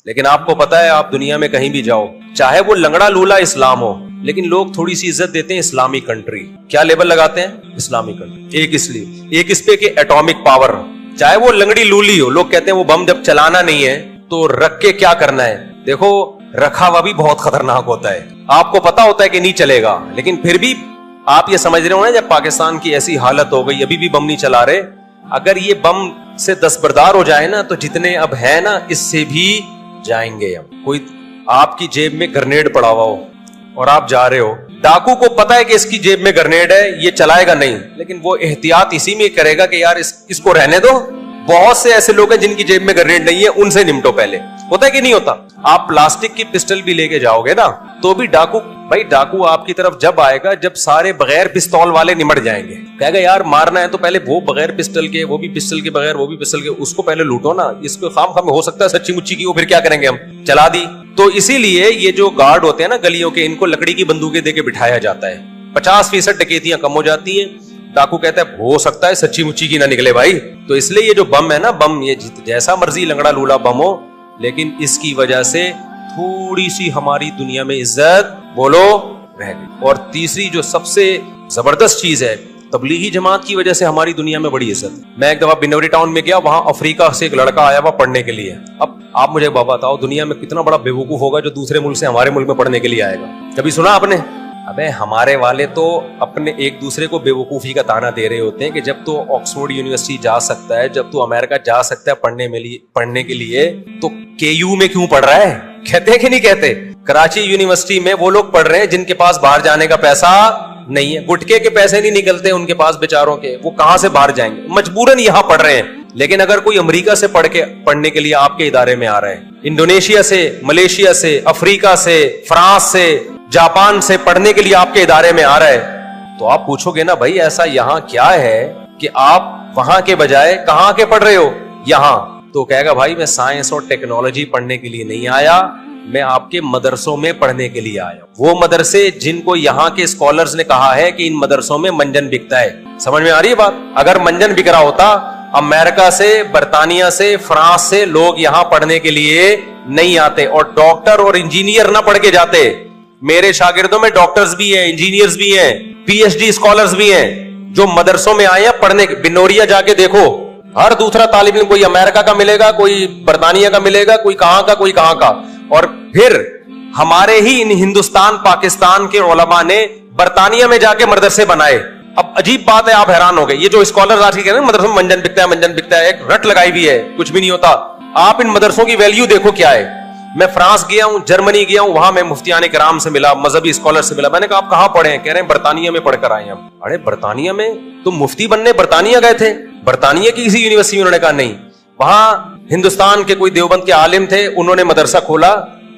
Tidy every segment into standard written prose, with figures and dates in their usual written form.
لیکن آپ کو پتا ہے آپ دنیا میں کہیں بھی جاؤ, چاہے وہ لنگڑا لولا اسلام ہو, لیکن لوگ تھوڑی سی عزت دیتے ہیں اسلامی کنٹری. کیا لیبل لگاتے ہیں؟ اسلامی کنٹری. ایک اس لیے, ایک اس پہ کہ ایٹامک پاور. چاہے وہ لنگڑی لولی ہو, لوگ کہتے ہیں وہ بم جب چلانا نہیں ہے تو رکھ کے کیا کرنا ہے. دیکھو رکھا ہوا بھی بہت خطرناک ہوتا ہے, آپ کو پتا ہوتا ہے کہ نہیں چلے گا, لیکن پھر بھی آپ یہ سمجھ رہے ہو نا, جب پاکستان کی ایسی حالت ہو گئی, ابھی بھی بم نہیں چلا رہے, اگر یہ بم سے دستبردار ہو جائے نا تو جتنے اب ہے نا اس سے بھی جائیں گے. کوئی آپ کی جیب میں گرنیڈ پڑا ہوا ہو اور آپ جا رہے ہو, ڈاکو کو پتا ہے کہ اس کی جیب میں گرنیڈ ہے, یہ چلائے گا نہیں, لیکن وہ احتیاط اسی میں کرے گا کہ یار اس کو رہنے دو. بہت سے ایسے لوگ ہیں جن کی جیب میں گرنیڈ نہیں ہے, ان سے نمٹو پہلے. ہوتا ہے کہ نہیں ہوتا؟ آپ پلاسٹک کی پسٹل بھی لے کے جاؤ گے نا تو بھی ڈاکو, بھائی ڈاکو آپ کی طرف جب آئے گا جب سارے بغیر پستول والے نمٹ جائیں گے. کہے گا یار مارنا ہے تو پہلے وہ بغیر پسٹل کے, وہ بھی پسٹل کے بغیر, وہ بھی پسٹل کے, اس کو پہلے لوٹو نا. اس کو خام خام ہو سکتا ہے سچی مچی کی, وہ پھر کیا کریں گے, ہم چلا دی. تو اسی لیے یہ جو گارڈ ہوتے ہیں نا گلیوں کے, ان کو لکڑی کی بندوقیں دے کے بٹھایا جاتا ہے. 50% ڈکیتیاں کم ہو جاتی ہیں. ڈاکو کہتا ہے ہو سکتا ہے سچی مچی کی نہ نکلے بھائی. تو اس لیے یہ جو بم ہے نا, بم یہ جیسا مرضی لنگڑا لولا بم ہو, لیکن اس کی وجہ سے تھوڑی سی ہماری دنیا میں عزت بولو رہ گئی. اور تیسری جو سب سے زبردست چیز ہے, تبلیغی جماعت کی وجہ سے ہماری دنیا میں بڑی عزت. میں ایک دفعہ بنوری ٹاؤن میں گیا, وہاں افریقہ سے ایک لڑکا آیا ہوا پڑھنے کے لیے. اب آپ مجھے بتاؤ دنیا میں کتنا بڑا بیوقوف ہوگا جو دوسرے ملک سے ہمارے ملک میں پڑھنے کے لیے آئے گا. کبھی سنا آپ نے؟ ابے ہمارے والے تو اپنے ایک دوسرے کو بیوقوفی کا تانا دے رہے ہوتے ہیں کہ جب تو آکسفورڈ یونیورسٹی جا سکتا ہے, جب تو امریکہ جا سکتا ہے پڑھنے کے لیے, تو کے یو میں کیوں پڑھ رہا ہے؟ کہتے ہیں کہ نہیں کہتے؟ کراچی یونیورسٹی میں وہ لوگ پڑھ رہے ہیں جن کے پاس باہر جانے کا پیسہ نہیں ہے, گٹکے کے پیسے نہیں نکلتے ان کے پاس بیچاروں کے, وہ کہاں سے باہر جائیں گے, مجبوراً یہاں پڑھ رہے ہیں. لیکن اگر کوئی امریکہ سے پڑھنے کے لیے آپ کے ادارے میں آ رہا ہے, انڈونیشیا سے, ملیشیا سے, افریقہ سے, فرانس سے, جاپان سے پڑھنے کے لیے آپ کے ادارے میں آ رہا ہے, تو آپ پوچھو گے نا بھائی ایسا یہاں کیا ہے کہ آپ وہاں کے بجائے کہاں کے پڑھ رہے ہو یہاں. تو کہے گا بھائی میں سائنس اور ٹیکنالوجی پڑھنے کے لیے نہیں آیا, میں آپ کے مدرسوں میں پڑھنے کے لیے آیا. وہ مدرسے جن کو یہاں کے اسکالرز نے کہا ہے کہ ان مدرسوں میں منجن بکتا ہے. سمجھ میں آ رہی ہے بات؟ اگر منجن بک رہا ہوتا, امریکہ سے, برطانیہ سے, فرانس سے لوگ یہاں پڑھنے کے لیے نہیں آتے, اور ڈاکٹر اور انجینئر نہ پڑھ کے جاتے. میرے شاگردوں میں ڈاکٹرز بھی ہیں, انجینئرز بھی ہیں, پی ایچ ڈی اسکالرز بھی ہیں جو مدرسوں میں آئے ہیں پڑھنے. بنوریا جا کے دیکھو, ہر دوسرا طالب علم کوئی امریکہ کا ملے گا, کوئی برطانیہ کا ملے گا, کوئی کہاں کا, کوئی کہاں کا. اور پھر ہمارے ہی ان ہندوستان پاکستان کے علماء نے برطانیہ میں جا کے مدرسے بنائے. اب عجیب بات ہے, آپ حیران ہو گئے, یہ جو اسکالر آج کے کہہ رہے ہیں مدرسوں میں منجن بکتا ہے, منجن بکتا ہے, ایک رٹ لگائی بھی ہے, کچھ بھی نہیں ہوتا. آپ ان مدرسوں کی ویلیو دیکھو کیا ہے. میں فرانس گیا ہوں, جرمنی گیا ہوں, وہاں میں مفتیان کرام سے ملا, مذہبی اسکالر سے ملا. میں نے کہا آپ کہاں پڑھے ہیں؟ کہہ رہے ہیں برطانیہ میں پڑھ کر آئے ہیں. ارے برطانیہ میں تم مفتی بننے برطانیہ گئے تھے؟ برطانیہ کی کسی یونیورسٹی میں؟ انہوں نے کہا نہیں, وہاں ہندوستان کے کوئی دیوبند کے عالم تھے, انہوں نے مدرسہ کھولا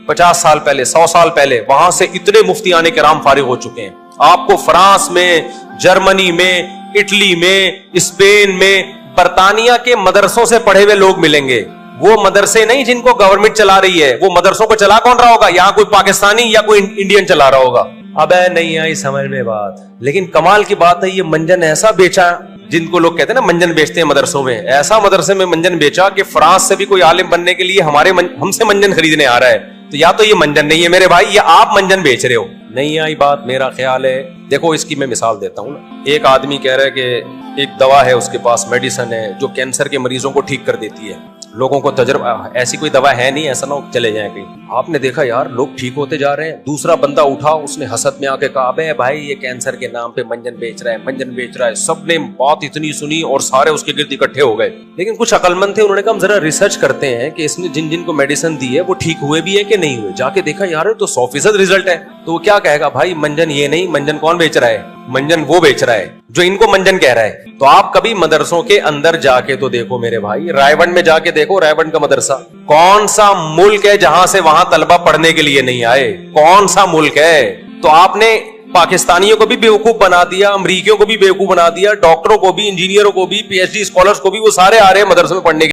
50 سال پہلے, 100 سال پہلے, وہاں سے اتنے مفتیان کرام فارغ ہو چکے ہیں. آپ کو فرانس میں, جرمنی میں, اٹلی میں, اسپین میں, برطانیہ کے مدرسوں سے پڑھے ہوئے لوگ ملیں گے. وہ مدرسے نہیں جن کو گورنمنٹ چلا رہی ہے, وہ مدرسوں کو چلا کون رہا ہوگا؟ یہاں کوئی پاکستانی یا کوئی انڈین چلا رہا ہوگا. اب نہیں آئی سمجھ میں بات. لیکن کمال کی بات ہے, یہ منجن ایسا بیچا, جن کو لوگ کہتے ہیں نا منجن بیچتے ہیں مدرسوں میں, ایسا مدرسے میں منجن بیچا کہ فرانس سے بھی کوئی عالم بننے کے لیے ہم سے منجن خریدنے آ رہا ہے. تو یا تو یہ منجن نہیں ہے میرے بھائی, یا آپ منجن بیچ رہے ہو. نہیں آئی بات, میرا خیال ہے. دیکھو اس کی میں مثال دیتا ہوں نا. ایک آدمی کہہ رہا ہے کہ ایک دوا ہے اس کے پاس, میڈیسن ہے جو کینسر کے مریضوں کو ٹھیک کر دیتی ہے. لوگوں کو تجربہ, ایسی کوئی دوا ہے نہیں, ایسا نہ چلے جائیں کہیں. آپ نے دیکھا یار لوگ ٹھیک ہوتے جا رہے ہیں. دوسرا بندہ اٹھا, اس نے حسد میں آ کے کہا ابے بھائی یہ کینسر کے نام پہ منجن بیچ رہا ہے, منجن بیچ رہا ہے. سب نے بات اتنی سنی اور سارے اس کے گرد اکٹھے ہو گئے. لیکن کچھ عقل مند تھے, انہوں نے کہا ہم ذرا ریسرچ کرتے ہیں کہ اس نے جن جن کو میڈیسن دی ہے وہ ٹھیک ہوئے بھی ہے کہ نہیں ہوئے. جا کے دیکھا یار تو 100% ریزلٹ ہے. تو وہ کیا کہے گا بھائی منجن یہ نہیں, منجن کون بیچ رہا ہے؟ منجن وہ بیچ رہا ہے جو ان کو منجن کہہ رہا ہے. تو آپ کبھی مدرسوں کے اندر جا کے تو دیکھو میرے بھائی, رائے میں جا کے دیکھو, رائے کا مدرسہ کون سا ملک ہے جہاں سے وہاں طلبہ پڑھنے کے لیے نہیں آئے؟ کون سا ملک ہے؟ تو آپ نے پاکستانیوں کو بھی بیوقوف بنا دیا, امریکیوں کو بھی بیوقوف بنا دیا, ڈاکٹروں کو بھی, انجینئروں کو بھی, پی ایچ ڈی اسکالرز کو بھی, وہ سارے آ رہے ہیں مدرسوں میں پڑھنے کے